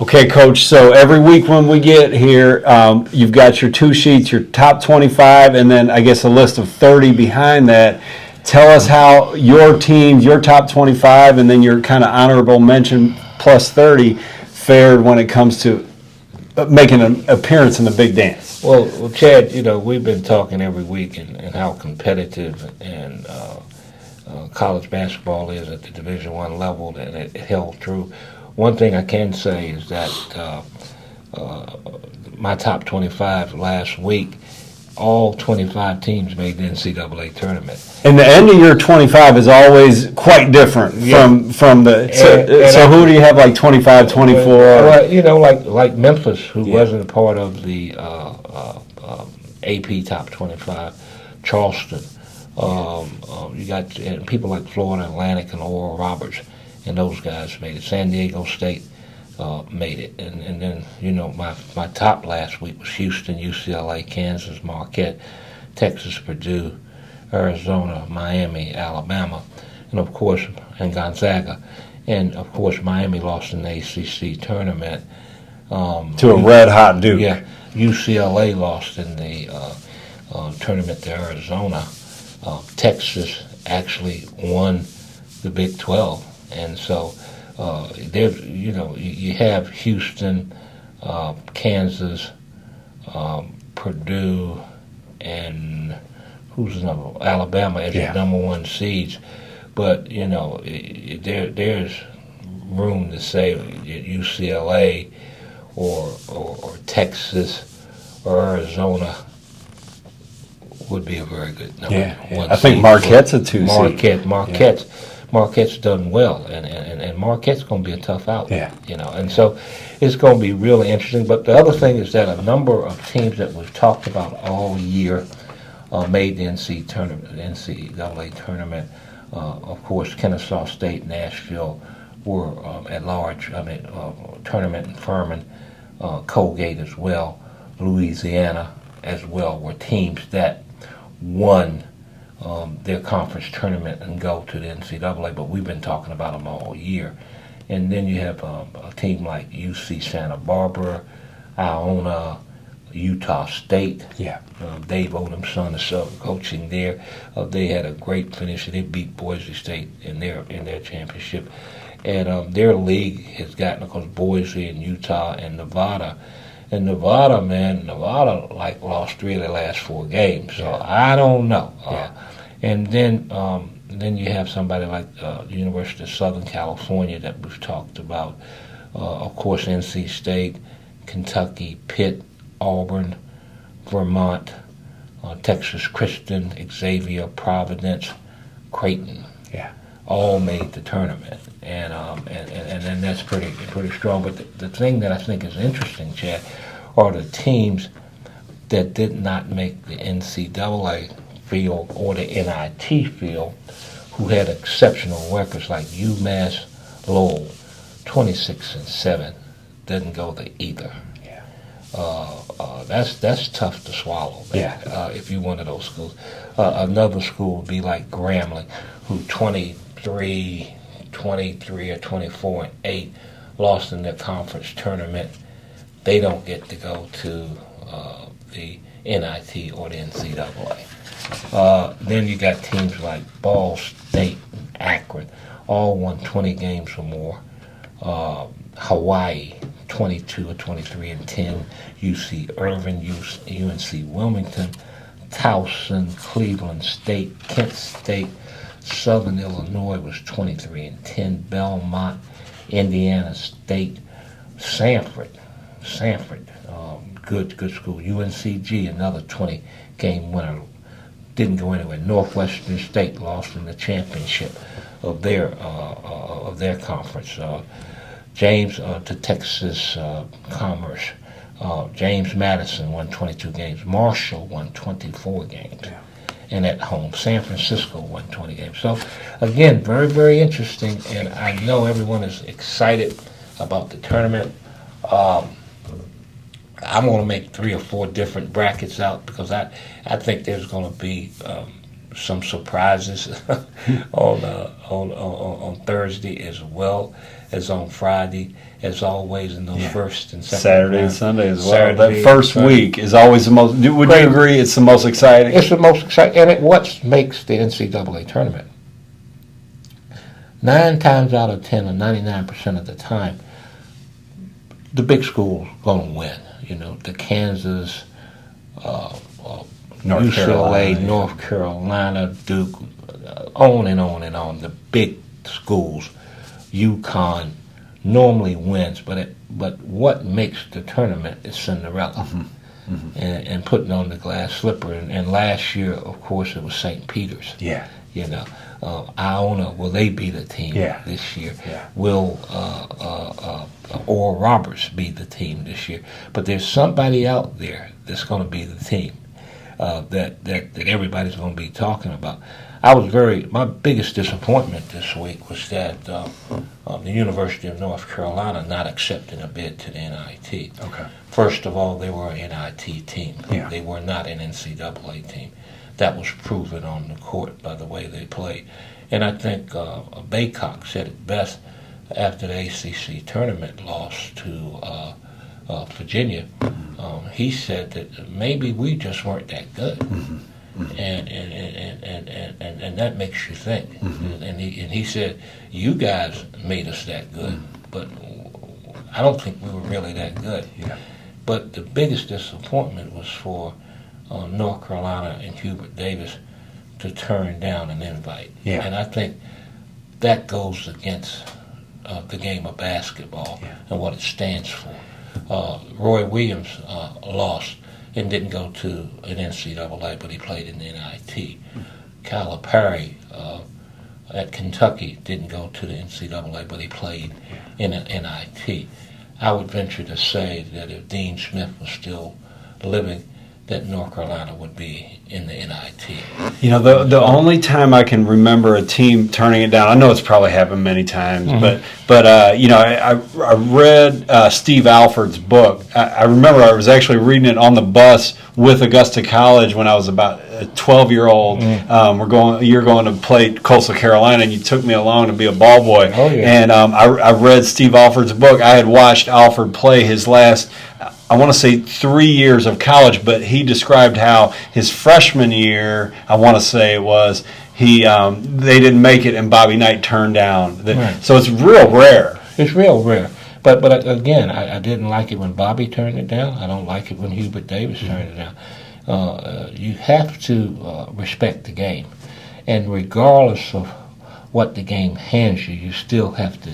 Okay, Coach, so every week when we get here, you've got your two sheets, your top 25, and then I guess a list of 30 behind that. Tell us how your teams, your top 25, and then your kind of honorable mention plus 30 fared when it comes to making an appearance in the big dance. Well, Chad, we've been talking every week and how competitive and college basketball is at the Division I level, and it held true. One thing I can say is that my top 25 last week, all 25 teams made the NCAA tournament. And the end of your 25 is always quite different from the. So who do you have like 25, 24? Well, like Memphis, who wasn't a part of the AP top 25, Charleston. You got people like Florida Atlantic and Oral Roberts, and those guys made it. San Diego State made it, and then my top last week was Houston, UCLA, Kansas, Marquette, Texas, Purdue, Arizona, Miami, Alabama, and of course Gonzaga, and of course Miami lost in the ACC tournament to a red hot Duke. Yeah, UCLA lost in the tournament to Arizona. Texas actually won the Big 12, and so there's you have Houston, Kansas, Purdue, and who's another? Alabama as your number one seeds, but there's room to say UCLA or Texas or Arizona would be a very good number one. I think Marquette's a 2 seed. Marquette's done well, and Marquette's going to be a tough out. Yeah. And so it's going to be really interesting. But the other thing is that a number of teams that we've talked about all year made the NCAA tournament. Of course, Kennesaw State, Nashville were at large. Tournament in Furman, Colgate as well, Louisiana as well were teams that won their conference tournament and go to the NCAA, but we've been talking about them all year. And then you have a team like UC Santa Barbara, Iona, Utah State. Dave Odom's son is coaching there. They had a great finish. They beat Boise State in their championship. And their league has gotten, of course, Boise and Utah and Nevada. And Nevada lost 3 of their last 4 games. So I don't know. And then you have somebody like the University of Southern California that we've talked about. Of course, NC State, Kentucky, Pitt, Auburn, Vermont, Texas Christian, Xavier, Providence, Creighton. All made the tournament, and that's pretty strong. But the thing that I think is interesting, Chad, are the teams that did not make the NCAA field or the NIT field, who had exceptional records like UMass Lowell, 26-7, didn't go to either. That's tough to swallow. If you're one of those schools, another school would be like Grambling, who 23 or 24-8 lost in their conference tournament. They don't get to go to the NIT or the NCAA. Then you got teams like Ball State and Akron, all won 20 games or more. Hawaii, 22 or 23-10. UC Irvine, UNC Wilmington, Towson, Cleveland State, Kent State, Southern Illinois was 23-10. Belmont, Indiana State, Sanford, good school. UNCG, another 20-game winner, didn't go anywhere. Northwestern State lost in the championship of their conference. James to Texas Commerce. James Madison won 22 games. Marshall won 24 games. And at home, San Francisco won 20 games. So, again, very, very interesting. And I know everyone is excited about the tournament. I'm going to make 3 or 4 different brackets out because I think there's going to be some surprises on Thursday as well. is on Friday, as always, in those first and second Saturday and rounds. Sunday as well. Saturday, That first Sunday. week is always the most. Would you agree? It's the most exciting. It's the most exciting, and what makes the NCAA tournament. 9 times out of 10, or 99% of the time, the big schools gonna win. You know, the Kansas, North UCLA, Carolina, yeah. North Carolina, Duke, on and on and on. The big schools, UConn, normally wins, but what makes the tournament is Cinderella, and putting on the glass slipper. And last year, of course, it was St. Peter's. Yeah. You know, Iona, will they be the team this year? Yeah. Will Oral Roberts be the team this year? But there's somebody out there that's going to be the team that everybody's going to be talking about. My biggest disappointment this week was that the University of North Carolina not accepting a bid to the NIT. Okay. First of all, they were an NIT team. Yeah. They were not an NCAA team. That was proven on the court by the way they played. And I think Baycock said it best after the ACC tournament loss to Virginia. He said that maybe we just weren't that good. And that makes you think. And he said, you guys made us that good, but I don't think we were really that good. Yeah. But the biggest disappointment was for North Carolina and Hubert Davis to turn down an invite. Yeah. And I think that goes against the game of basketball and what it stands for. Roy Williams lost and didn't go to an NCAA, but he played in the NIT. Calipari at Kentucky didn't go to the NCAA, but he played in an NIT. I would venture to say that if Dean Smith was still living, that North Carolina would be in the NIT. You know, the only time I can remember a team turning it down, I know it's probably happened many times, but you know, I read Steve Alford's book. I remember I was actually reading it on the bus with Augusta College when I was about a 12-year-old. You're going to play Coastal Carolina, and you took me along to be a ball boy. Oh, yeah. And I read Steve Alford's book. I had watched Alford play his last, I want to say 3 years of college, but he described how his freshman year, I want to say it was, they didn't make it and Bobby Knight turned down. So it's real rare. It's real rare. But again, I didn't like it when Bobby turned it down. I don't like it when Hubert Davis turned it down. You have to respect the game. And regardless of what the game hands you, you still have to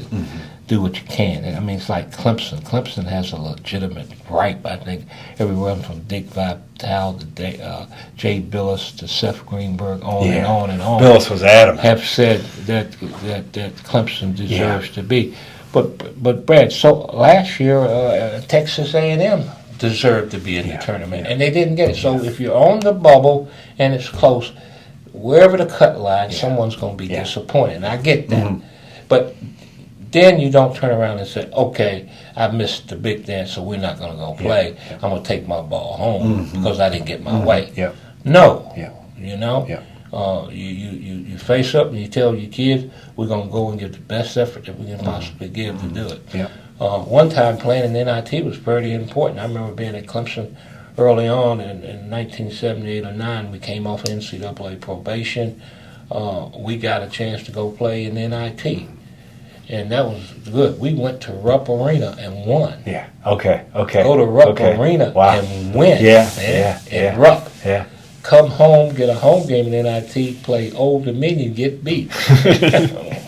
do what you can. And I mean, it's like Clemson. Clemson has a legitimate right, I think, everywhere from Dick Vitale to Jay Billis to Seth Greenberg, on and on and on. Billis was adamant. Have said that Clemson deserves to be. But Brad, so last year Texas A&M deserved to be in the tournament, and they didn't get it. So if you're on the bubble and it's close, wherever the cut line, someone's going to be disappointed. And I get that. But then you don't turn around and say, okay, I missed the big dance, so we're not going to go play. I'm going to take my ball home because I didn't get my way. No. You know? You face up and you tell your kids, we're going to go and give the best effort that we can possibly give to do it. One time playing in NIT was pretty important. I remember being at Clemson early on in 1978 or 9. We came off NCAA probation. We got a chance to go play in NIT. And that was good. We went to Rupp Arena and won. Okay. Go to Rupp Arena and win. At Rupp. Come home, get a home game in NIT, play Old Dominion, get beat.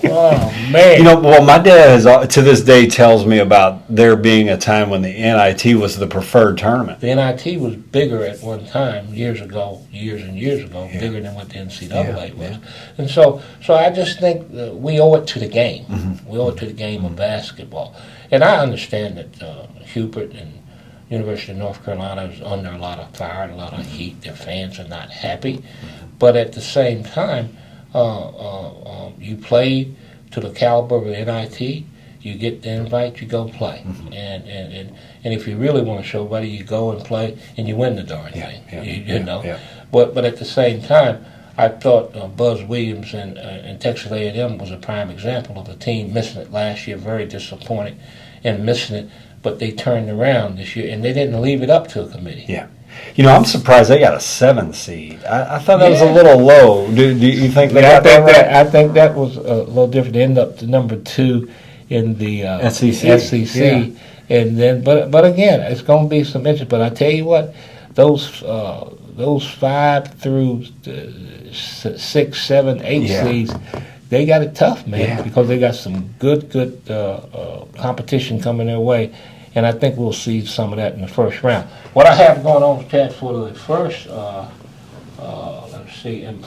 Oh, man. You know, well, my dad has, to this day tells me about there being a time when the NIT was the preferred tournament. The NIT was bigger at one time, years and years ago, bigger than what the NCAA was. And so I just think we owe it to the game. We owe it to the game of basketball. And I understand that Hubert and University of North Carolina is under a lot of fire and a lot of heat. Their fans are not happy. But at the same time, you play to the caliber of the NIT, you get the invite, you go play. And if you really want to show buddy, you go and play and you win the darn thing. You know. But at the same time, I thought Buzz Williams and Texas A&M was a prime example of the team missing it last year, very disappointed in missing it, but they turned around this year, and they didn't leave it up to a committee. Yeah. You know, I'm surprised they got a 7 seed. I thought that was a little low. Do you think they got that right? I think that was a little different. They ended up to number 2 in the SEC. Yeah. And then, but again, it's going to be some interest. But I tell you what, those 5 through 6, 7, 8 seeds, they got it tough, man, because they got some good competition coming their way. And I think we'll see some of that in the first round. What I have going on, Chad, for the first, let's see, and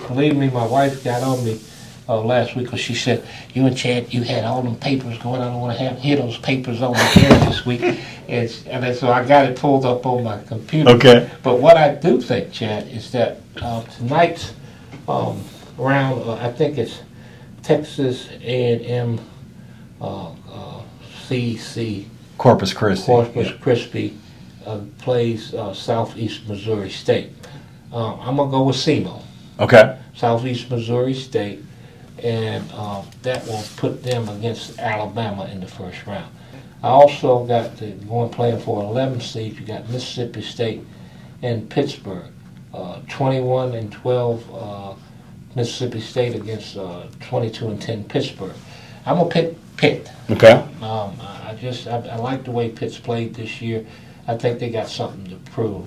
believe me, my wife got on me last week because she said, you and Chad, you had all them papers going. I don't want to hear those papers on the air this week. And so I got it pulled up on my computer. Okay. But what I do think, Chad, is that tonight's round, I think it's Texas A&M CC Corpus Christi. Plays Southeast Missouri State. I'm going to go with SEMO. Okay. Southeast Missouri State, and that will put them against Alabama in the first round. I also got going playing for 11 seeds. You got Mississippi State and Pittsburgh. 21-12 Mississippi State against 22-10 Pittsburgh. I'm going to pick Pitt. Okay. I like the way Pitt's played this year. I think they got something to prove.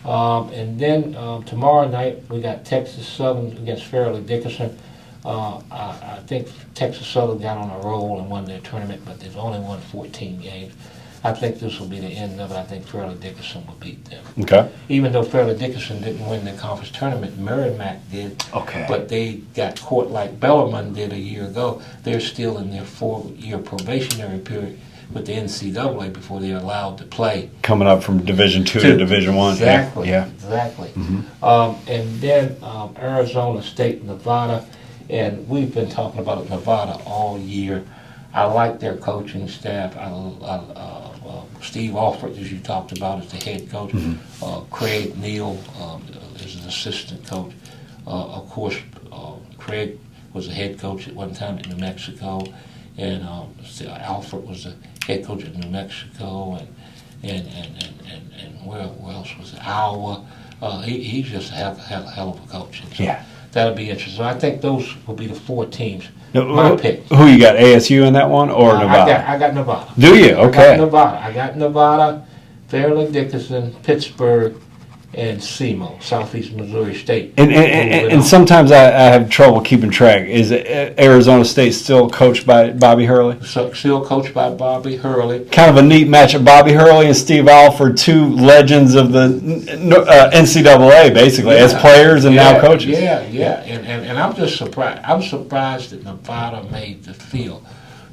And then tomorrow night we got Texas Southern against Fairleigh Dickinson. I think Texas Southern got on a roll and won their tournament, but they've only won 14 games. I think this will be the end of it. I think Fairleigh Dickinson will beat them. Okay. Even though Fairleigh Dickinson didn't win the conference tournament, Merrimack did. Okay. But they got caught like Bellarmine did a year ago. They're still in their 4-year probationary period with the NCAA before they're allowed to play. Coming up from Division II to Division I. Exactly. Yeah. Exactly. Mm-hmm. And then Arizona State, Nevada, and we've been talking about Nevada all year. I like their coaching staff. Steve Alford, as you talked about, is the head coach. Mm-hmm. Craig Neal is an assistant coach. Of course, Craig was a head coach at one time at New Mexico, and Alford was the head coach at New Mexico, and where else was it? Iowa. He's just a hell of a coach. So that'll be interesting. So I think those will be the 4 teams. My pick. Who you got? ASU in that one or Nevada? I got Nevada. Do you? Okay. I got Nevada, Fairleigh Dickinson, Pittsburgh, and SEMO, Southeast Missouri State. And sometimes I have trouble keeping track. Is Arizona State still coached by Bobby Hurley? Still coached by Bobby Hurley. Kind of a neat matchup. Bobby Hurley and Steve Alford, 2 legends of the NCAA, basically, as players and now coaches. Yeah. And I'm just surprised. I'm surprised that Nevada made the field.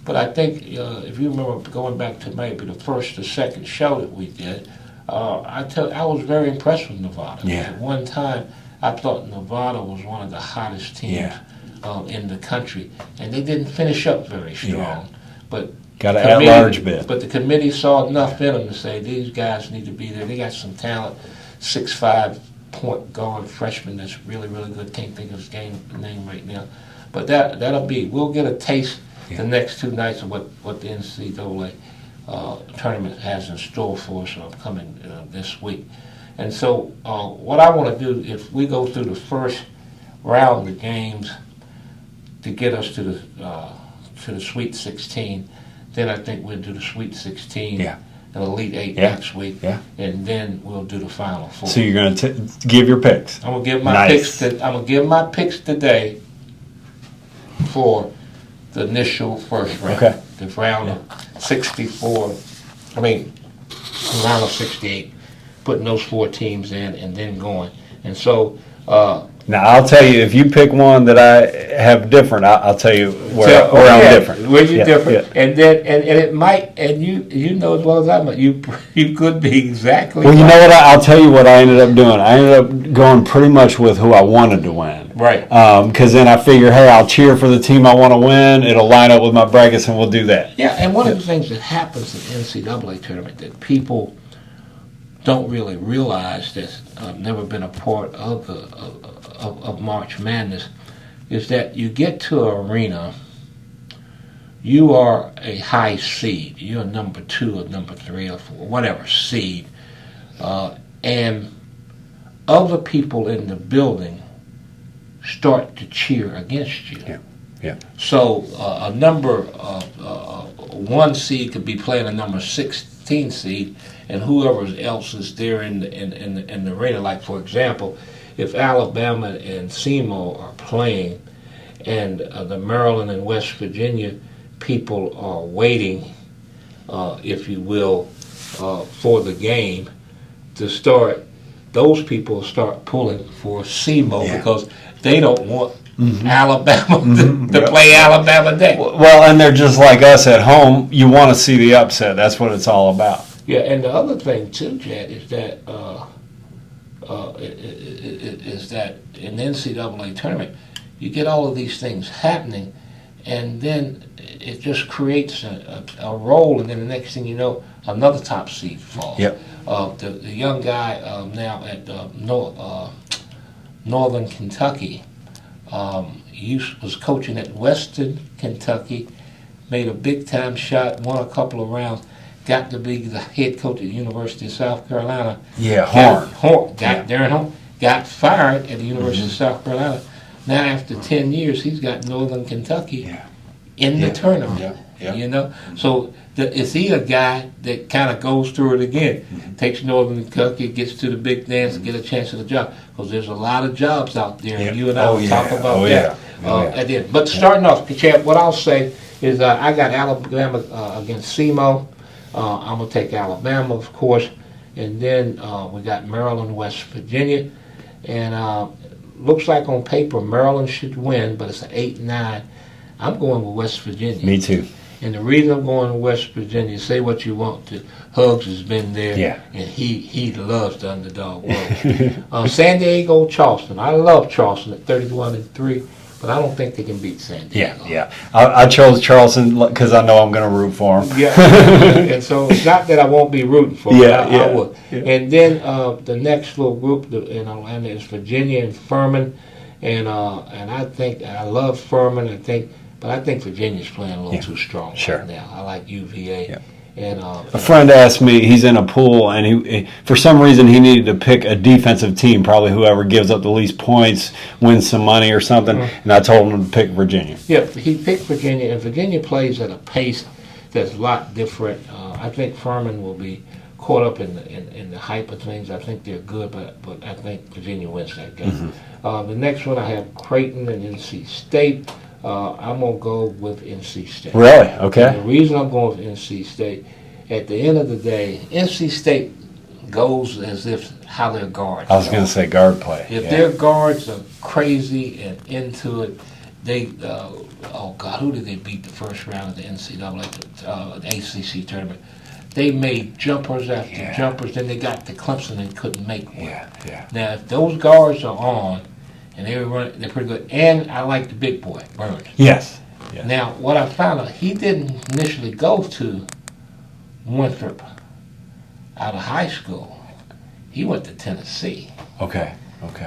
But I think, if you remember going back to maybe the first or second show that we did, I was very impressed with Nevada. Yeah. At one time, I thought Nevada was one of the hottest teams in the country, and they didn't finish up very strong. But got to add large bit. But the committee saw enough in them to say these guys need to be there. They got some talent. 6'5" point guard freshman that's really, really good. Can't think of his name right now. But that'll be. We'll get a taste the next 2 nights of what the NCAA tournament has in store for us coming this week. And so what I want to do, if we go through the first round of the games to get us to the Sweet 16, then I think we'll do the Sweet 16 and Elite 8 next week, and then we'll do the Final 4. So you're going to give your picks. I'm going to give my picks. I'm going to give my picks today for the initial first round. Okay. The round of 64, round of 68, putting those 4 teams in and then going. And so... now, I'll tell you, if you pick one that I have different, I'll tell you where I'm different. Where you're different. Yeah. And then, and it might, and you know as well as I know, you could be exactly Well, you know what? I'll tell you what I ended up doing. I ended up going pretty much with who I wanted to win. Right. Because then I figure, hey, I'll cheer for the team I want to win. It'll line up with my brackets, and we'll do that. Yeah, and one of the things that happens in the NCAA tournament that people don't really realize that's never been a part of of March Madness is that you get to an arena, you are a high seed. You're number 2 or number 3 or 4, whatever seed, and other people in the building start to cheer against you. Yeah. Yeah. So a number 1 seed could be playing a number 16 seed, and whoever else is there in the arena. Like, for example, if Alabama and SEMO are playing, and the Maryland and West Virginia people are waiting, if you will, for the game to start, those people start pulling for SEMO because they don't want Alabama to play Alabama Day. Well, and they're just like us at home. You want to see the upset. That's what it's all about. Yeah, and the other thing too, Chad, is that is that in the NCAA tournament, you get all of these things happening, and then it just creates a role, and then the next thing you know, another top seed falls. Yep. The young guy now at Northern Kentucky was coaching at Western Kentucky, made a big-time shot, won a couple of rounds, got to be the head coach at the University of South Carolina. Yeah, Darren Horn got fired at the University of South Carolina. Now, after 10 years, he's got Northern Kentucky in the tournament. You know, so is he a guy that kind of goes through it again, takes Northern Kentucky, gets to the big dance, get a chance at a job? Because there's a lot of jobs out there, and you and I will talk about that at the end. But starting off, Chad, what I'll say is I got Alabama against SEMO. I'm going to take Alabama, of course. And then we got Maryland, West Virginia. And looks like on paper Maryland should win, but it's an 8-9. I'm going with West Virginia. Me too. And the reason I'm going to West Virginia, say what you want to, Hugs has been there, and he loves the underdog role. San Diego, Charleston. I love Charleston at 31-3, but I don't think they can beat San Diego. Yeah. I chose Charleston because I know I'm going to root for them. And so it's not that I won't be rooting for them. I would. Yeah. And then the next little group in Atlanta is Virginia and Furman, and I think I love Furman. But I think Virginia's playing a little too strong right now. I like UVA. Yeah. And a friend asked me, he's in a pool, and he for some reason he needed to pick a defensive team, probably whoever gives up the least points wins some money or something, and I told him to pick Virginia. Yeah, he picked Virginia, and Virginia plays at a pace that's a lot different. I think Furman will be caught up in the hype of things. I think they're good, but I think Virginia wins that game. The next one I have Creighton and NC State. I'm going to go with NC State. Really? Okay. And the reason I'm going with NC State, at the end of the day, NC State goes as if how their guards I was going to say guard play. If their guards are crazy and into it, they, who did they beat the first round of the NCAA, the ACC tournament? They made jumpers after jumpers, then they got to Clemson and couldn't make one. Now, if those guards are on, and they're pretty good. And I like the big boy, Burns. Yes. Now, what I found out, he didn't initially go to Winthrop out of high school. He went to Tennessee. Okay.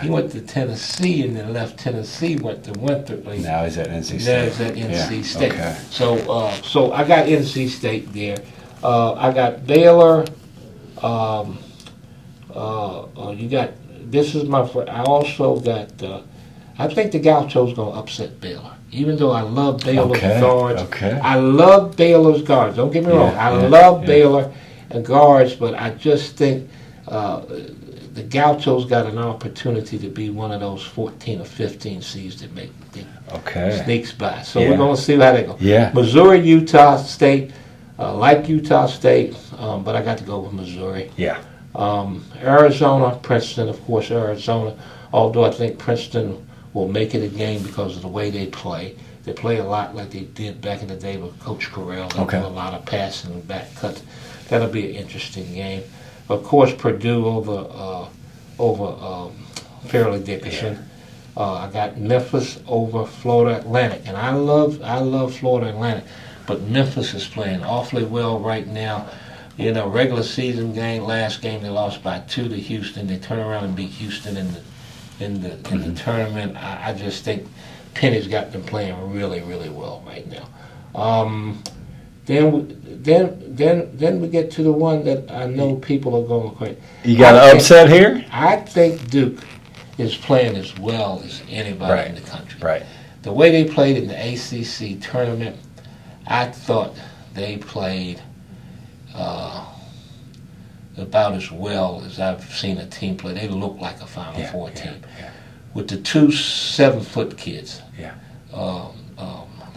He went to Tennessee and then left Tennessee, went to Winthrop. Now he's at NC State. Now he's at NC State. Okay. So I got NC State there. I got Baylor. You got. This is my. I also got. I think the Gauchos going to upset Baylor, even though I love Baylor's guards. I love Baylor's guards. Don't get me wrong. I love Baylor and guards, but I just think the Gauchos got an opportunity to be one of those 14 or 15 seeds that make sneaks by. So we're going to see how they go. Missouri, Utah State. Like Utah State, but I got to go with Missouri. Arizona, Princeton, of course, Arizona. Although I think Princeton will make it a game because of the way they play. They play a lot like they did back in the day with Coach Corral. They do a lot of passing and back cuts. That'll be an interesting game. Of course, Purdue over Fairleigh Dickinson. I got Memphis over Florida Atlantic, and I love Florida Atlantic, but Memphis is playing awfully well right now. You know, regular season game, last game they lost by 2 to Houston. They turn around and beat Houston in the tournament. I just think Penny's got them playing really, really well right now. Then we get to the one that I know people are going crazy. You got an upset here? I think Duke is playing as well as anybody Right. in the country. Right. The way they played in the ACC tournament, I thought they played about as well as I've seen a team play. They look like a Final Four team. Yeah. With the 2 7-foot kids. Yeah.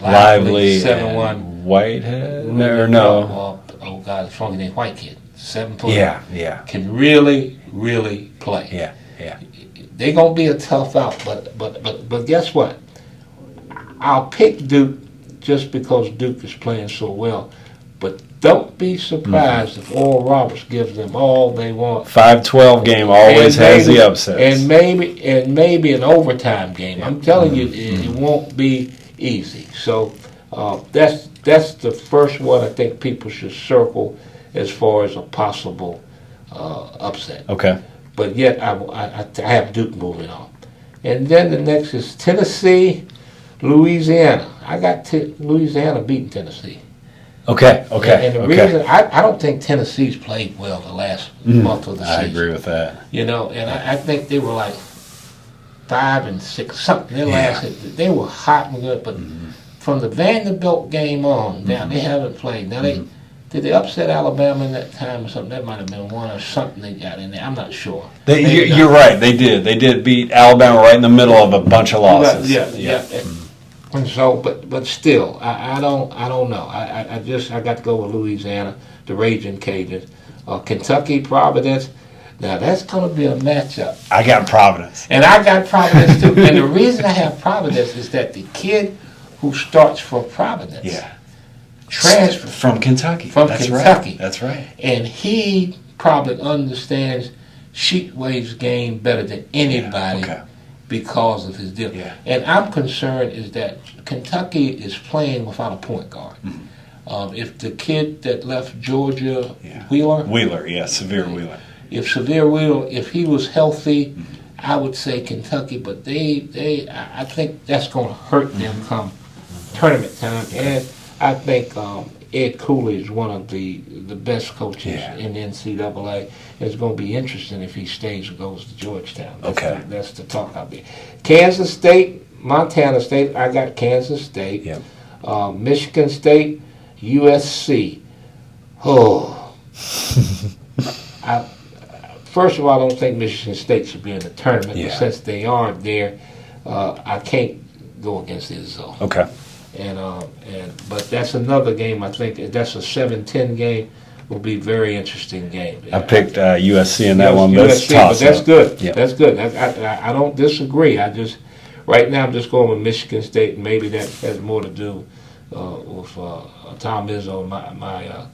Lively, Lively 7-1. and Whitehead? Or no? Oh, God, it's funny name, White kid. 7-foot. Yeah. Can really, really play. Yeah. They're going to be a tough out, but guess what? I'll pick Duke just because Duke is playing so well. But don't be surprised if Oral Roberts gives them all they want. 5-12 game always has the upsets. And maybe an overtime game. I'm telling you, it won't be easy. So that's the first one I think people should circle as far as a possible upset. Okay. But yet I have Duke moving on. And then the next is Tennessee, Louisiana. I got Louisiana beating Tennessee. Okay. And the reason I don't think Tennessee's played well the last month of the season. I agree with that. You know, and I think they were like 5 and 6 something. They were hot and good, but from the Vanderbilt game on, now they haven't played. Now did they upset Alabama in that time or something? That might have been one or something they got in there. I'm not sure. You're right. They did. They did beat Alabama right in the middle of a bunch of losses. Yeah. And so, but still, I don't know. I got to go with Louisiana, the Raging Cajuns, Kentucky, Providence. Now that's going to be a matchup. I got Providence, and I got Providence too. And the reason I have Providence is that the kid who starts for Providence, transfer from Kentucky. That's Kentucky. That's right. And he probably understands Sheet Wave's game better than anybody. Because of his deal. And I'm concerned is that Kentucky is playing without a point guard. If the kid that left Georgia, Severe Wheeler. If Severe Wheeler, if he was healthy, I would say Kentucky, but I think that's going to hurt them come tournament time. And I think Ed Cooley is one of the best coaches in the NCAA. It's going to be interesting if he stays or goes to Georgetown. That's the talk out there. Kansas State, Montana State. I got Kansas State. Michigan State, USC. First of all, I don't think Michigan State should be in the tournament. But since they aren't there, I can't go against Izzo. But that's another game. I think that's a 7-10 game. Will be a very interesting game. I picked USC in that one, but it's but that's good. That's good. I don't disagree. Right now I'm just going with Michigan State, and maybe that has more to do with Tom Izzo and my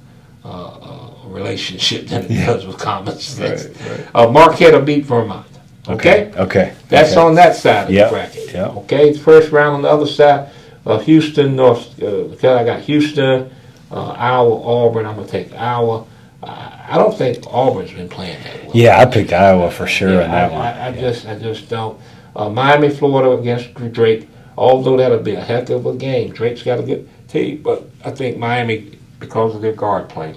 relationship than it does with common sense. Marquette will beat Vermont. Okay. That's on that side of the bracket. Okay. First round on the other side. Houston, North Carolina. I got Houston, Iowa, Auburn. I'm going to take Iowa. I don't think Auburn's been playing that well. I picked Iowa for sure in that one. I just don't. Miami, Florida against Drake. Although that'll be a heck of a game. Drake's got a good team, but I think Miami, because of their guard play,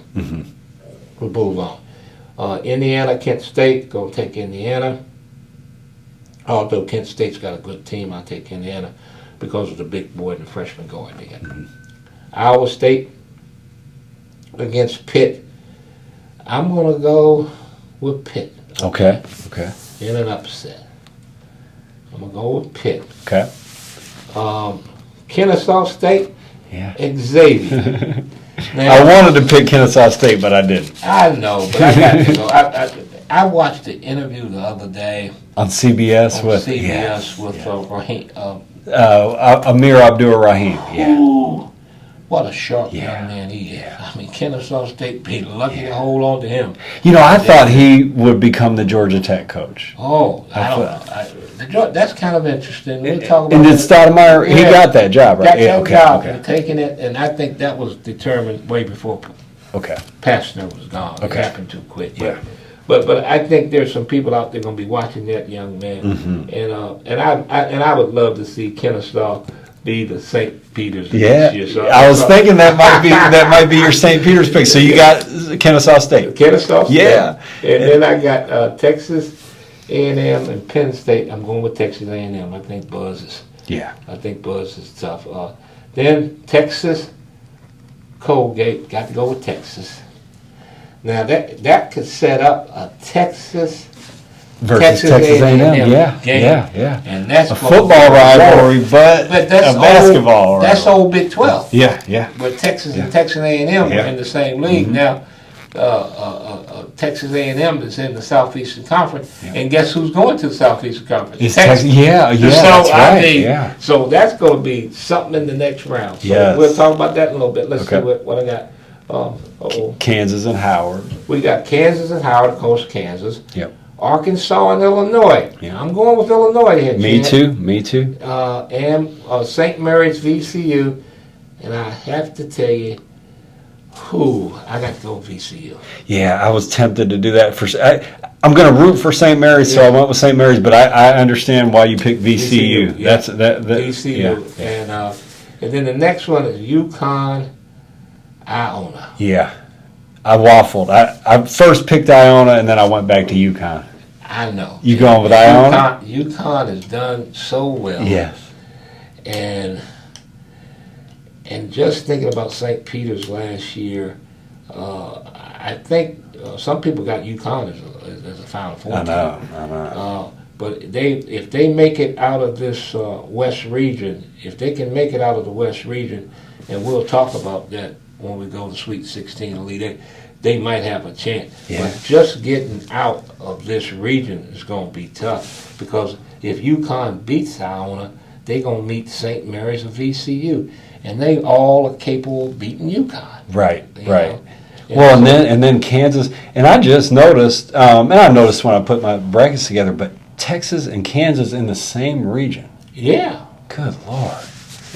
will move on. Indiana, Kent State. Going to take Indiana. Although Kent State's got a good team, I'll take Indiana. Because of the big boy and the freshman guard they got. Iowa State against Pitt. I'm going to go with Pitt. Okay. In an upset. I'm going to go with Pitt. Kennesaw State. Xavier. Now, I wanted to pick Kennesaw State, but I didn't. I know, but I got to go. I watched the interview the other day on CBS with Raheem. Amir Abdur-Rahim. Ooh, what a sharp young man he is. I mean, Kennesaw State be lucky to hold on to him. I thought he would become the Georgia Tech coach. That's kind of interesting. We'll talk about and did Stoudemire, he got that job, right? Got that job and taking it, and I think that was determined way before Okay. Pastner was gone. Okay. It happened too quick. Yeah. But I think there's some people out there going to be watching that young man, and I would love to see Kennesaw be the St. Peter's Yeah, this year. So I was thinking that might be your St. Peter's pick. So you got Kennesaw State. Kennesaw State. Yeah. And then I got Texas A&M and Penn State. I'm going with Texas A&M. I think Buzz is tough. Then Texas, Colgate. Got to go with Texas. Now that could set up a Texas Versus Texas A&M. game. Yeah. And that's A football rivalry, but that's a basketball old, that's old Big 12. Yeah. But Texas and Texas A&M Yeah. are in the same league now. Texas A&M is in the Southeastern Conference, and guess who's going to the Southeastern Conference? It's Texas. Yeah, So that's I right. mean, Yeah. so that's going to be something in the next round. So Yes. we'll talk about that in a little bit. Let's Okay. see what I got. Kansas and Howard. We got Kansas and Howard, of course, Kansas. Yep. Arkansas and Illinois. Yeah. I'm going with Illinois here. Me Jan. too. And St. Mary's VCU. And I have to tell you, I got to go with VCU. Yeah, I was tempted to do that. I'm going to root for St. Mary's, so I went with St. Mary's. But I understand why you picked VCU. Yeah. That's that. VCU. Yeah. And then the next one is UConn, Iona. Yeah. I waffled. I first picked Iona, and then I went back to UConn. I know. You going with Iona? UConn has done so well. Yes. And just thinking about St. Peter's last year, I think some people got UConn as a Final Four. I know. But if they make it out of this West region, if they can make it out of the West region, and we'll talk about that when we go to Sweet 16 Elite Eight, they might have a chance. Yeah. But just getting out of this region is going to be tough, because if UConn beats Iona, they're going to meet St. Mary's and VCU, and they all are capable of beating UConn. Right. You know? Well, and then Kansas, and I just noticed, and I noticed when I put my brackets together, but Texas and Kansas in the same region. Yeah. Good Lord.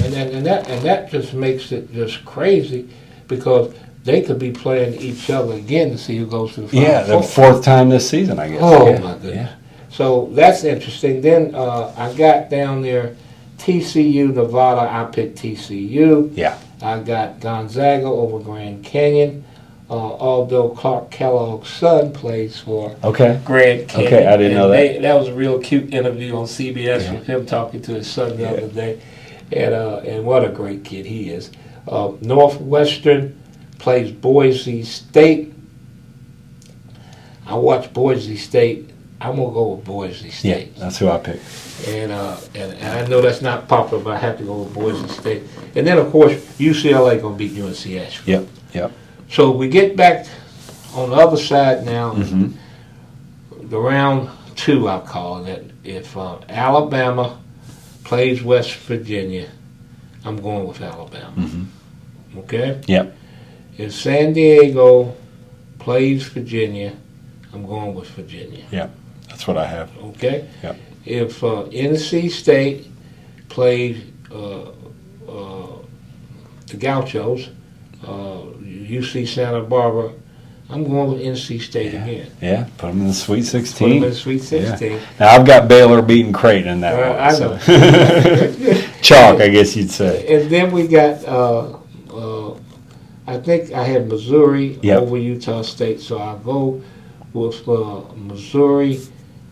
And that just makes it just crazy, because they could be playing each other again to see who goes to the Final Yeah, the Four. fourth time this season, I guess. Oh, Yeah. my goodness. Yeah. So that's interesting. Then I got down there TCU, Nevada. I picked TCU. Yeah. I got Gonzaga over Grand Canyon, although Clark Kellogg's son plays for Okay. Grand Canyon. Okay, I didn't know that. That was a real cute interview on CBS with him talking to his son the other day. And what a great kid he is. Northwestern plays Boise State. I watched Boise State. I'm going to go with Boise State. Yeah, that's who I picked. And I know that's not popular, but I have to go with Boise State. And then, of course, UCLA going to beat UNC Asheville. Yep. So we get back on the other side now. Mm-hmm. The round 2, I call it. If Alabama plays West Virginia, I'm going with Alabama. Mm-hmm. Okay? Yep. If San Diego plays Virginia, I'm going with Virginia. Yep. That's what I have. Okay? Yep. If NC State plays the Gauchos, UC Santa Barbara, I'm going with NC State again. Yeah, put them in the Sweet Put them 16. in the Sweet 16. Yeah. Now, I've got Baylor beating Creighton in that one. I so. know. Chalk, I guess you'd say. And then we got, I think I had Missouri Yep. over Utah State, so I'll go with Missouri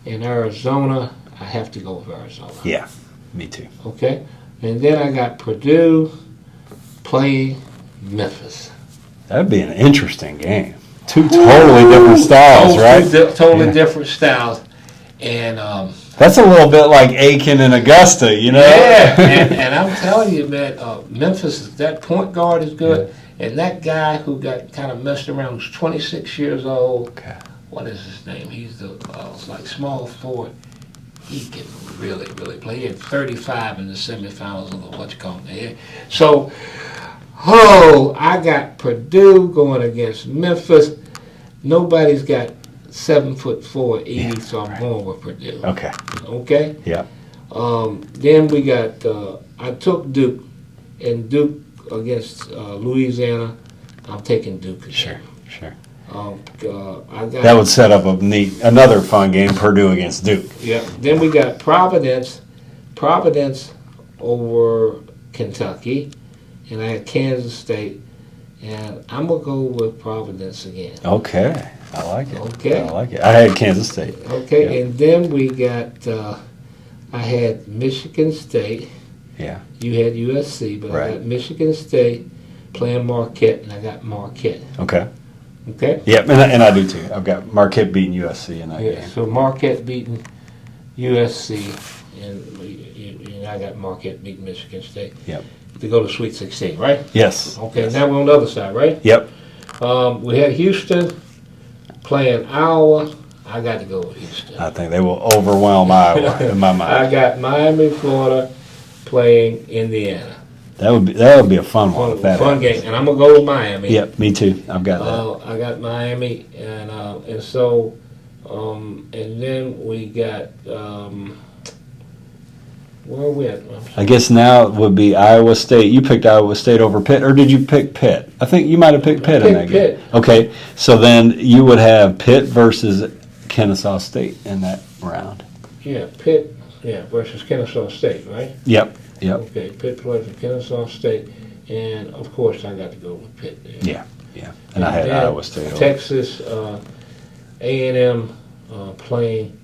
and Arizona. I have to go with Arizona. Yeah, me too. Okay? And then I got Purdue playing Memphis. That'd be an interesting game. Two totally different styles, right? Totally different styles. And that's a little bit like Aiken and Augusta, you know? yeah, and I'm telling you, man, Memphis, that point guard is good. And that guy who got kind of messed around, who's 26 years old, Okay. what is his name? He's the like small forward. He can really, really play. He had 35 in the semifinals of the whatchamacallit. So, I got Purdue going against Memphis. Nobody's got 7'4", 80, so I'm going with Purdue. Okay. Okay? Yeah. Then we got, I took Duke, and Duke against Louisiana. I'm taking Duke again. Sure. I got That would set up another fun game, Purdue against Duke. Yeah. Then we got Providence over Kentucky, and I had Kansas State, and I'm gonna go with Providence again. Okay, I like it. Okay. I like it. I had Kansas State. Okay, Yeah. and then we got I had Michigan State. Yeah. You had USC, but I Right. got Michigan State playing Marquette, and I got Marquette. Okay. Okay. Yep, and I do too. I've got Marquette beating USC in that Yeah. game. So Marquette beating USC, and I got Marquette beating Michigan State. Yep. To go to Sweet 16, right? Yes. Okay. Yes. Now we're on the other side, right? Yep. We had Houston playing Iowa. I got to go with Houston. I think they will overwhelm Iowa in my mind. I got Miami, Florida playing Indiana. That would be a fun one. If that Fun happens. game, and I'm gonna go with Miami. Yep, me too. I've got that. I got Miami, and so, and then we got where are we at? I guess now it would be Iowa State. You picked Iowa State over Pitt, or did you pick Pitt? I think you might have picked Pitt in that game. Pitt. Okay, so then you would have Pitt versus Kennesaw State in that round. Yeah, Pitt. Yeah, versus Kennesaw State, right? Yep. Okay, Pitt plays for Kennesaw State, and of course I got to go with Pitt there. Yeah. And I had then Iowa State over. Texas, A&M playing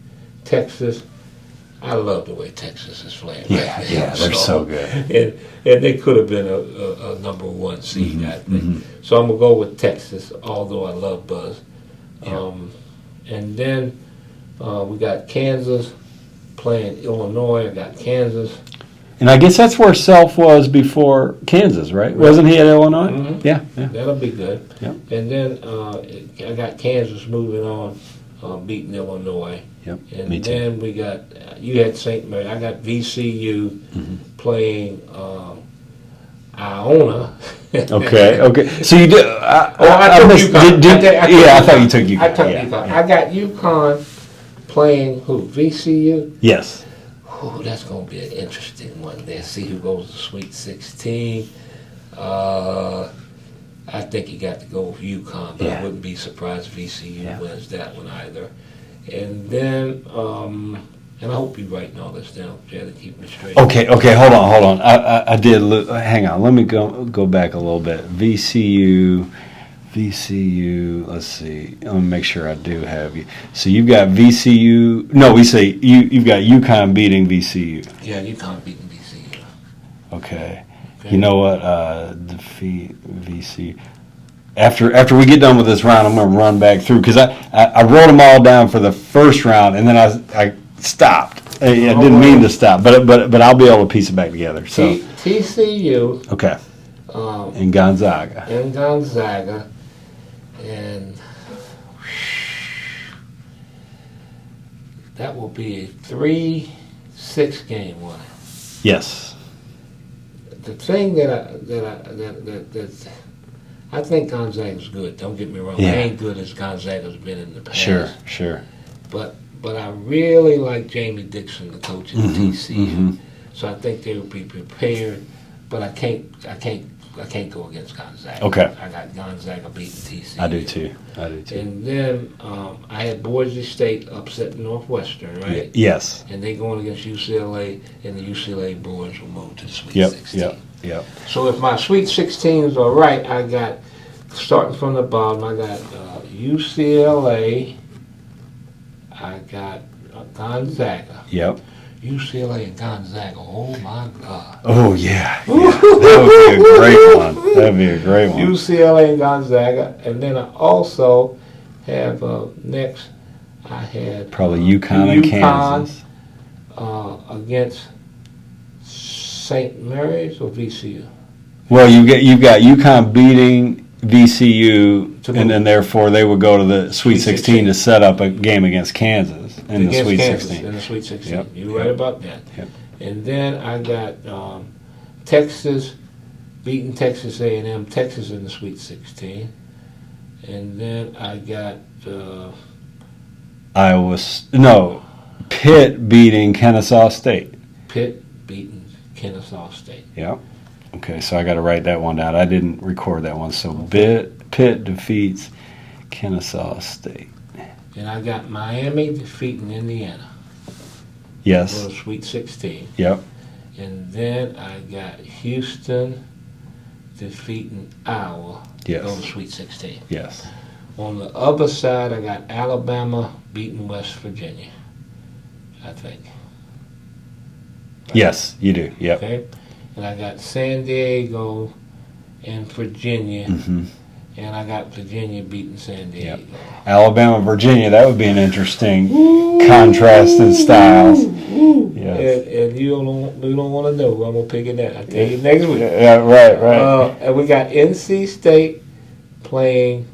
Texas. I love the way Texas is playing. Yeah, right yeah, now. they're so good. And they could have been a number one seed, I think. So I'm going to go with Texas, although I love Buzz. Yeah. And then we got Kansas playing Illinois. I got Kansas. And I guess that's where Self was before Kansas, right? Wasn't he at Illinois? Mhm. Yeah. That'll be good. Yep. And then I got Kansas moving on, beating Illinois. Yep. And Me too. then we got, you had St. Mary. I got VCU playing Iona. Okay. So you did. I took missed- UConn. I thought you took UConn. I took yeah. UConn. I got UConn playing who? VCU? Yes. Oh, that's going to be an interesting one there. See who goes to Sweet 16. I think you got to go with UConn, but Yeah. I wouldn't be surprised if VCU Yeah. wins that one either. And then, and I hope you're writing all this down, Chad, to keep me straight. Okay. Hold on. I did. Hang on. Let me go back a little bit. VCU. Let's see. Let me make sure I do have you. So you've got VCU. No, we say you've got UConn beating VCU. Yeah, UConn beating VCU. Okay. You know what? Defeat VCU. After we get done with this round, I'm going to run back through because I wrote them all down for the first round and then I stopped. I didn't mean to stop, but I'll be able to piece it back together. So TCU. okay. And Gonzaga. And Gonzaga. And that will be a 3-6 game one. Yes. The thing that I think Gonzaga's good. Don't get me wrong. Yeah. They ain't good as Gonzaga's been in the past. Sure. But I really like Jamie Dixon, the coach at TCU. So I think they will be prepared. But I can't go against Gonzaga. Okay. I got Gonzaga beating TCU. I do too. And then I had Boise State upsetting Northwestern, right? Yes. And they going against UCLA, and the UCLA Bruins will move to the Sweet Yep. 16. Yep. So if my Sweet 16s are right, I got, starting from the bottom, I got UCLA, I got Gonzaga. Yep. UCLA and Gonzaga, oh my God. Oh yeah. That would be a great one. That'd be a great one. UCLA and Gonzaga, and then I also have next. I had Probably UConn and Kansas. Against St. Mary's or VCU. Well, you've got UConn beating VCU, and then therefore they would go to the Sweet 16 to set up a game against Kansas in the Sweet 16. In the Sweet 16. Yep. You're right about that. Yep. And then I got Texas beating Texas A&M, Texas in the Sweet 16. And then I got Pitt beating Kennesaw State. Pitt beating Kennesaw State. Yep. Okay, so I got to write that one down. I didn't record that one. So Pitt defeats Kennesaw State. And I got Miami defeating Indiana. Yes. Go to Sweet 16. Yep. And then I got Houston defeating Iowa. Yes. Go to Sweet 16. Yes. On the other side, I got Alabama beating West Virginia, I think. Yes, you do. Yep. Okay. And I got San Diego and Virginia. Mm-hmm. And I got Virginia beating San Diego. Yep. Alabama, Virginia, that would be an interesting contrast in styles. Yes. And you don't want to know. I'm going to pick it that. I'll tell you next week. Yeah, right. And we got NC State playing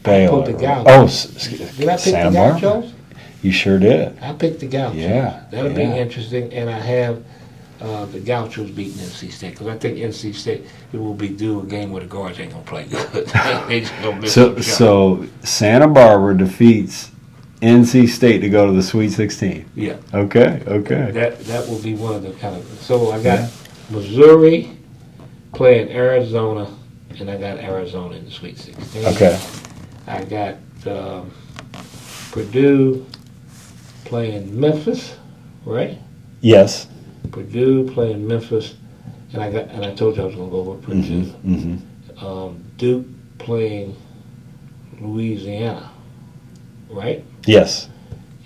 Baylor. the Gauchos. Oh, Did I pick Santa the Barbara? Gauchos? You sure did. I picked the Gauchos. Yeah. That'll be interesting. And I have the Gauchos beating NC State because I think NC State it will be due a game where the guards ain't gonna play good. They just gonna miss the shot. So Santa Barbara defeats NC State to go to the Sweet 16. Yeah. Okay. That will be one of the kind of. So I got Missouri playing Arizona, and I got Arizona in the Sweet 16. Okay. I got Purdue playing Memphis, right? Yes. Purdue playing Memphis, and I told you I was gonna go with Purdue. Mm-hmm. Duke playing Louisiana, right? Yes.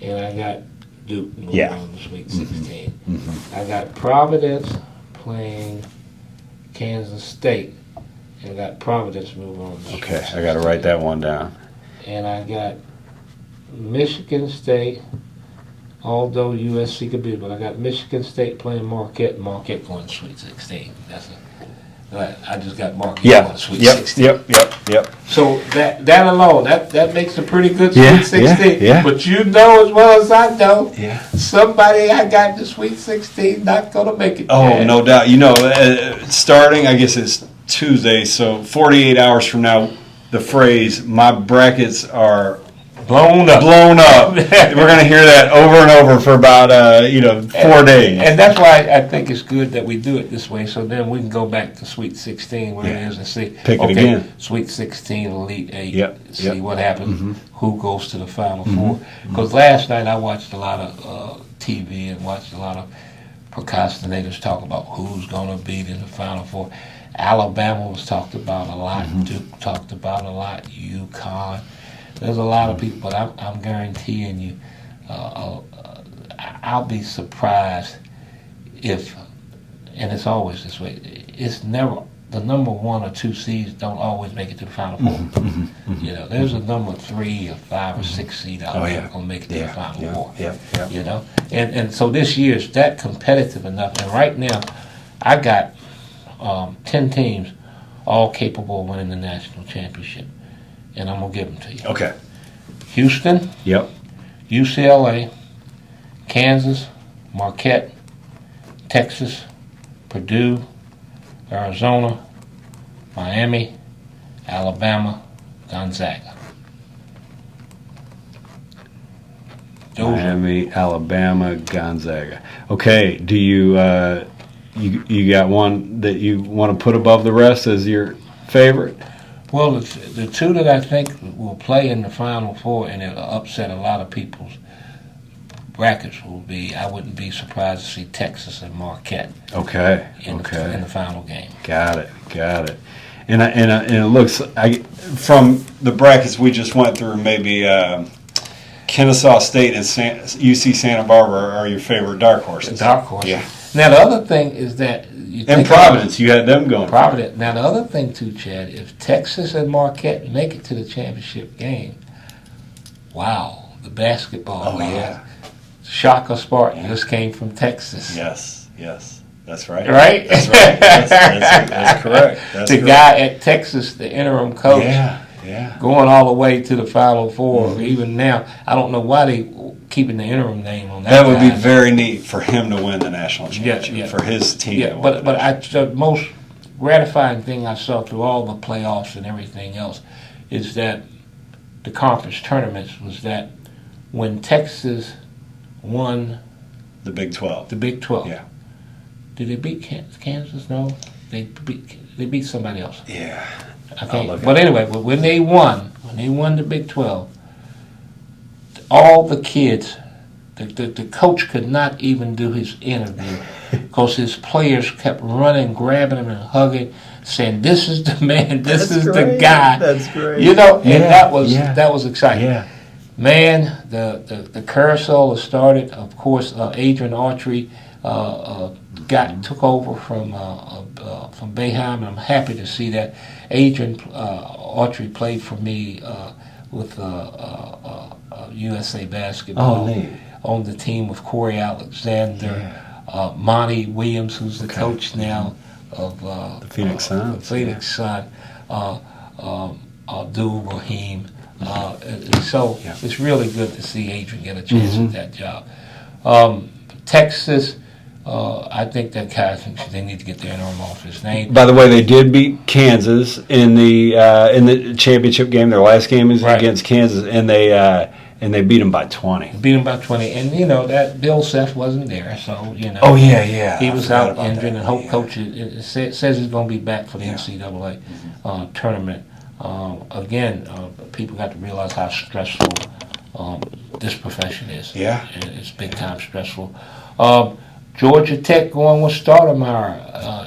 And I got Duke moving on to Sweet 16. Mm-hmm. I got Providence playing Kansas State, and I got Providence moving on to Sweet 16. Okay, I got to write that one down. And I got Michigan State, although USC could be, but I got Michigan State playing Marquette, and Marquette going to Sweet 16. I just got Marquette going to Sweet 16. Yep. So that alone, that makes a pretty good Yeah, Sweet 16. yeah. But you know as well as I know, Yeah. somebody I got in the Sweet 16 not going to make it. Oh, no doubt. Starting, I guess it's Tuesday, so 48 hours from now, the phrase, my brackets are Blown up. We're going to hear that over and over for about 4 days. And that's why I think it's good that we do it this way, so then we can go back to Sweet 16 where it is and see. Pick it again. Sweet 16, Elite 8. Yep. See what happens, who goes to the Final Four. Because last night I watched a lot of TV and watched a lot of procrastinators talk about who's going to be in the Final Four. Alabama was talked about a lot. Duke talked about a lot. UConn. There's a lot of people, but I'm guaranteeing you, I'll be surprised if, and it's always this way, it's never, the number 1 or 2 seeds don't always make it to the Final Four. There's a number 3 or 5 or 6 seed out there that's going to make it to the Final Four. Yep. And so this year is that competitive enough, and right now I got 10 teams all capable of winning the national championship. And I'm going to give them to you. Okay. Houston. Yep. UCLA. Kansas. Marquette. Texas. Purdue. Arizona. Miami. Alabama. Gonzaga. Miami, Alabama, Gonzaga. Okay. Do you you got one that you want to put above the rest as your favorite? Well, the 2 that I think will play in the Final Four and it'll upset a lot of people's brackets will be, I wouldn't be surprised to see Texas and Marquette in the final game. Got it. And it looks, from the brackets we just went through, maybe Kennesaw State and UC Santa Barbara are your favorite dark horses. Dark horses. Yeah. Now, the other thing is that... And Providence, you had them going. Providence. Now, the other thing, too, Chad, if Texas and Marquette make it to the championship game, wow, the basketball. Oh, yeah. Shaka Spartan just came from Texas. Yes. That's right. Right? That's right. That's correct. That's the correct. guy at Texas, the interim coach. Yeah. Going all the way to the Final Four. Even now, I don't know why they keeping the interim name on that. That would be very neat for him to win the national championship, Yeah. for his team. Yeah, but the most gratifying thing I saw through all the playoffs and everything else is that the conference tournaments was that when Texas won the Big 12. the Big 12, Yeah. Did they beat Kansas? No, they beat somebody else. Yeah. I can't. But anyway, when they won the Big 12, all the kids, the coach could not even do his interview because his players kept running, grabbing him and hugging, saying, "This is the man. This is the guy." That's great. You know, and that was exciting. Yeah. Man, the carousel has started. Of course, Adrian Autry took over from Boeheim, and I'm happy to see that. Adrian Autry played for me with USA Basketball on the team with Corey Alexander, Monty Williams, who's the coach now of the Phoenix Suns. The Phoenix Sun, Abdul Rahim. So it's really good to see Adrian get a chance at that job. Texas, I think that guys they need to get their interim office name. By the way, they did beat Kansas in the championship game. Their last game is against Kansas, and they beat them by 20. Beat them by 20, and you know that Bill Self wasn't there, so you know. Oh yeah. He was out injured, and Hope Coach says he's going to be back for the NCAA tournament. Again, people got to realize how stressful this profession is. Yeah, it's big time stressful. Georgia Tech going with Stoudemire,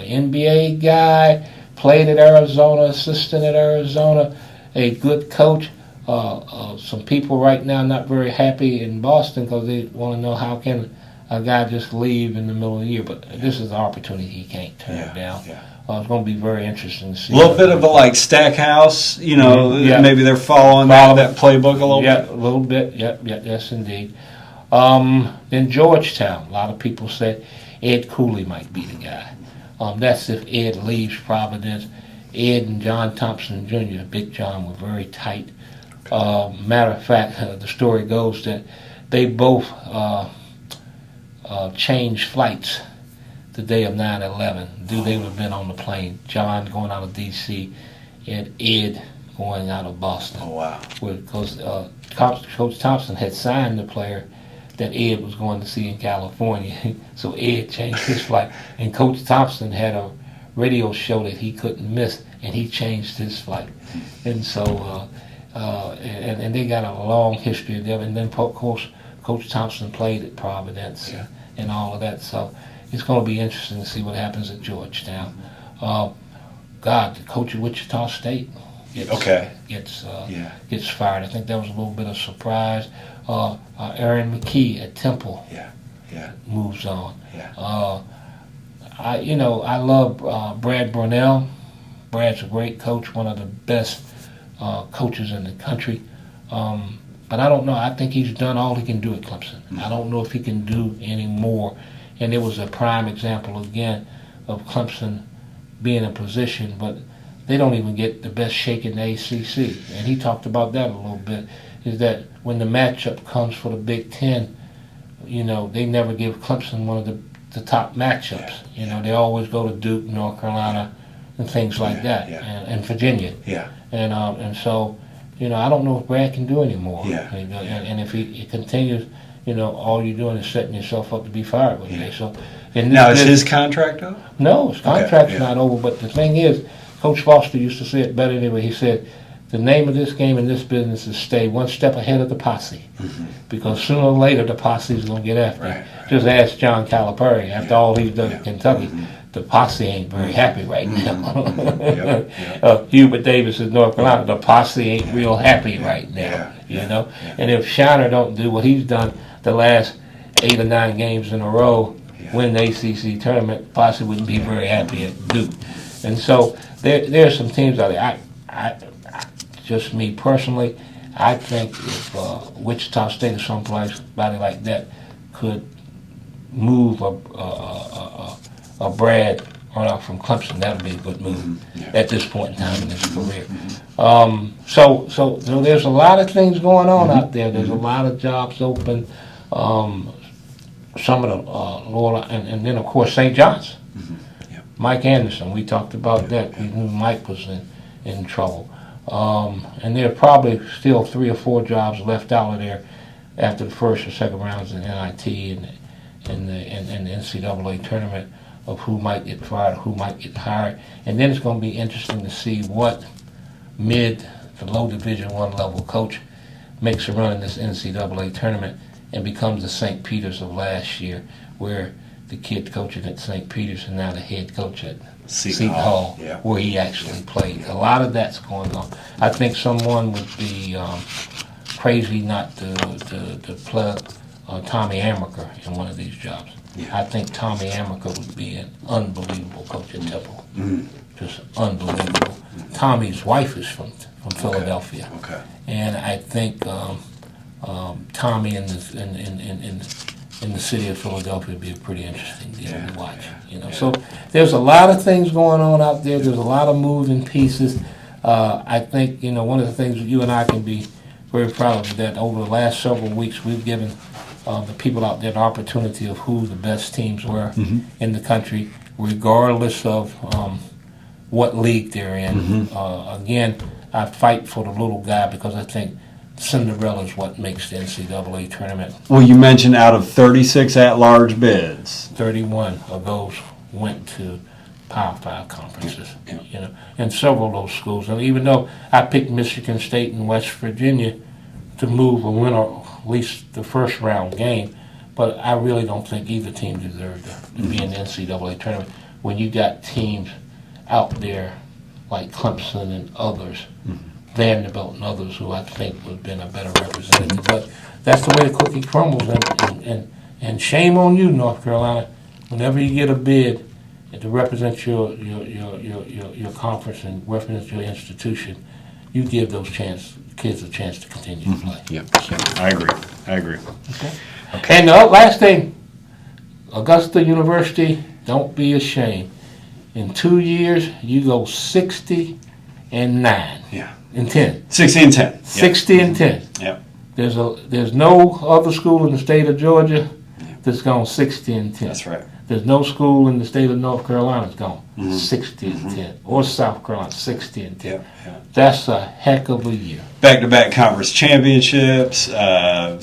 NBA guy, played at Arizona, assistant at Arizona, a good coach. Some people right now not very happy in Boston because they want to know how can a guy just leave in the middle of the year. But this is an opportunity he can't turn down. Yeah. It's going to be very interesting to see. A little bit of a like Stackhouse, you know, maybe they're following that playbook a little bit. Yeah, a little bit. Yes, indeed. Then Georgetown, a lot of people said Ed Cooley might be the guy. That's if Ed leaves Providence. Ed and John Thompson Jr., Big John, were very tight. Matter of fact, the story goes that they both changed flights the day of 9/11. They would have been on the plane. John going out of D.C. and Ed going out of Boston. Oh, wow. Because Coach Thompson had signed the player that Ed was going to see in California. So Ed changed his flight. And Coach Thompson had a radio show that he couldn't miss, and he changed his flight. And so, and they got a long history of them. And then, of course, Coach Thompson played at Providence and all of that. So it's going to be interesting to see what happens at Georgetown. The coach of Wichita State gets fired. I think that was a little bit of surprise. Aaron McKee at Temple moves on. I love Brad Brunell. Brad's a great coach, one of the best coaches in the country. But I don't know. I think he's done all he can do at Clemson. I don't know if he can do any more. And it was a prime example, again, of Clemson being in position, but they don't even get the best shake in the ACC. And he talked about that a little bit, is that when the matchup comes for the Big Ten, you know, they never give Clemson one of the top matchups. They always go to Duke, North Carolina, and things like that, and Virginia. And so, I don't know if Brad can do anymore. And if he continues, all you're doing is setting yourself up to be fired one day. So, now, is his contract up? No, his contract's not over. But the thing is, Coach Foster used to say it better than he said, the name of this game in this business is stay one step ahead of the posse. Because sooner or later, the posse is going to get after him. Just ask John Calipari. After all he's done in Kentucky, the posse ain't very happy right now. Hubert Davis in North Carolina, the posse ain't real happy right now. And if Shiner don't do what he's done the last 8 or 9 games in a row, win the ACC tournament, posse wouldn't be very happy at Duke. And so there are some teams out there. I just me personally, I think if Wichita State or someplace like that could move a Brad from Clemson, that would be a good move at this point in time in his career. So there's a lot of things going on out there. There's a lot of jobs open. Some of the and then of course St. John's. Mike Anderson, we talked about that. We knew Mike was in trouble. And there are probably still 3 or 4 jobs left out of there after the first or second rounds in NIT and the NCAA tournament. of who might get fired, who might get hired, and then it's going to be interesting to see what mid to low Division I level coach makes a run in this NCAA tournament and becomes the St. Peter's of last year, where the kid coaching at St. Peter's and now the head coach at Seton Hall, yeah. where he actually played. A lot of that's going on. I think someone would be crazy not to plug Tommy Amaker in one of these jobs. Yeah. I think Tommy Amaker would be an unbelievable coach at Temple. Just unbelievable. Tommy's wife is from Philadelphia. Okay. And I think Tommy in the city of Philadelphia would be a pretty interesting deal to watch. So there's a lot of things going on out there. There's a lot of moving pieces. I think one of the things that you and I can be very proud of is that over the last several weeks we've given the people out there the opportunity of who the best teams were in the country, regardless of what league they're in. Again, I fight for the little guy because I think Cinderella is what makes the NCAA tournament. Well, you mentioned out of 36 at-large bids, 31 of those went to Power 5 conferences, and several of those schools. And even though I picked Michigan State and West Virginia to move or win at least the first round game, but I really don't think either team deserved to be in the NCAA tournament when you got teams out there like Clemson and others, Vanderbilt and others who I think would have been a better representative. But that's the way the cookie crumbles, and shame on you, North Carolina. Whenever you get a bid to represent your conference and represent your institution, you give those kids a chance to continue to play. Yep. I agree. Okay. And the last thing, Augusta University, don't be ashamed. In 2 years, you go 60-9. Yeah. And 10. 60 and 10. 60 and 10. Yep. There's no other school in the state of Georgia that's gone 60 and 10. That's right. There's no school in the state of North Carolina that's gone 60 and 10. Or South Carolina, 60 and 10. Yeah. That's a heck of a year. Back-to-back conference championships,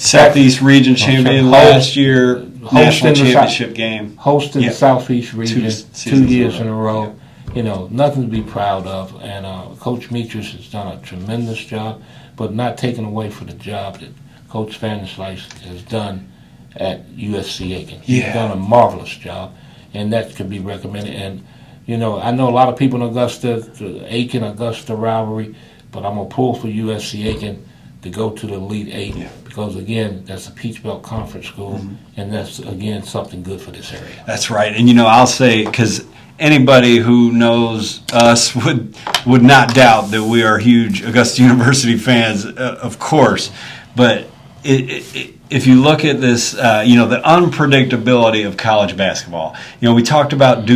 Southeast Region champion last year, national championship game. Hosting the Southeast Region 2 years in a row. Yeah. Nothing to be proud of. And Coach Meachers has done a tremendous job, but not taking away from the job that Coach Vanderslice has done at USC Aiken. He's done a marvelous job, and that could be recommended. And, I know a lot of people in Augusta, the Aiken-Augusta rivalry, but I'm going to pull for USC Aiken to go to the Elite Eight because, again, that's a Peach Belt Conference school, and that's, again, something good for this area. That's right. And, I'll say, because anybody who knows us would not doubt that we are huge Augusta University fans, of course. But if you look at this, the unpredictability of college basketball. We talked about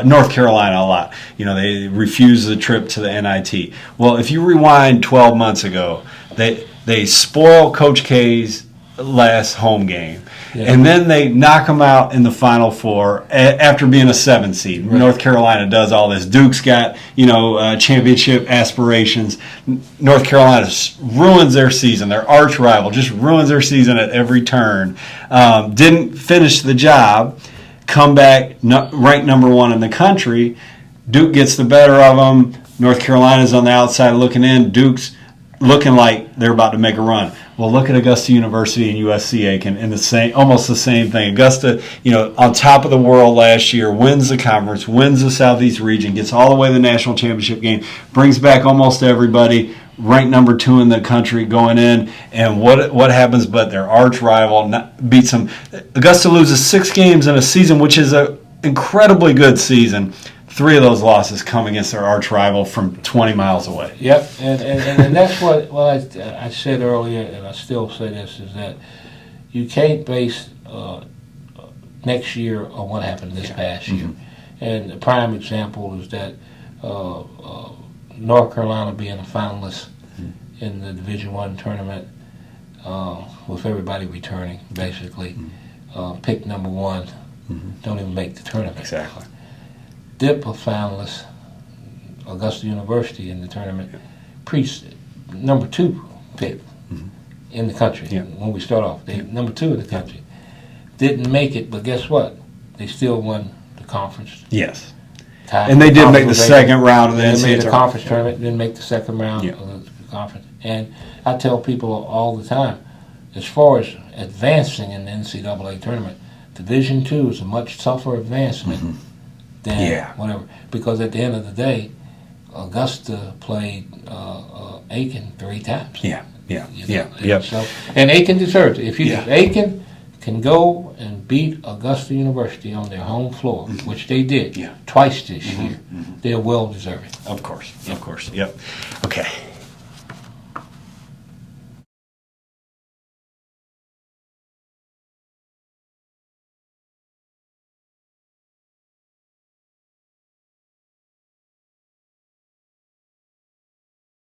North Carolina a lot. They refused the trip to the NIT. Well, if you rewind 12 months ago, they spoil Coach K's last home game. Yeah. And then they knock them out in the Final Four after being a 7 seed. Right. North Carolina does all this. Duke's got, championship aspirations. North Carolina ruins their season. Their arch rival just ruins their season at every turn. Didn't finish the job. Come back ranked number 1 in the country. Duke gets the better of them. North Carolina's on the outside looking in. Duke's looking like they're about to make a run. Well, look at Augusta University and USC Aiken in almost the same thing. Augusta, on top of the world last year, wins the conference, wins the Southeast region, gets all the way to the national championship game, brings back almost everybody, ranked number 2 in the country going in, and what happens but their arch rival beats them. Augusta loses 6 games in a season, which is an incredibly good season. 3 of those losses come against their arch rival from 20 miles away. Yep, and that's what I said earlier, and I still say this, is that you can't base next year on what happened this past year. And the prime example is that North Carolina being a finalist in the Division I tournament with everybody returning, basically, pick number 1, don't even make the tournament. Exactly. Dip a finalist, Augusta University in the tournament, number 2 pick in the country. When we start off, they number 2 in the country. Didn't make it, but guess what? They still won the conference. Yes. Tied And they for did make the conference second round of the They NCAA made the tournament. conference tournament, didn't make the second round Yeah. of the conference. And I tell people all the time, as far as advancing in the NCAA tournament, Division II is a much tougher advancement than Yeah. whatever. Because at the end of the day, Augusta played Aiken 3 times. Yeah. Yeah. You know, Yeah. and Yep. So, and Aiken deserves it. If Yeah. Aiken can go and beat Augusta University on their home floor, which they did Yeah. twice this year, they're well deserving. Of course. Of course. Yep. Okay.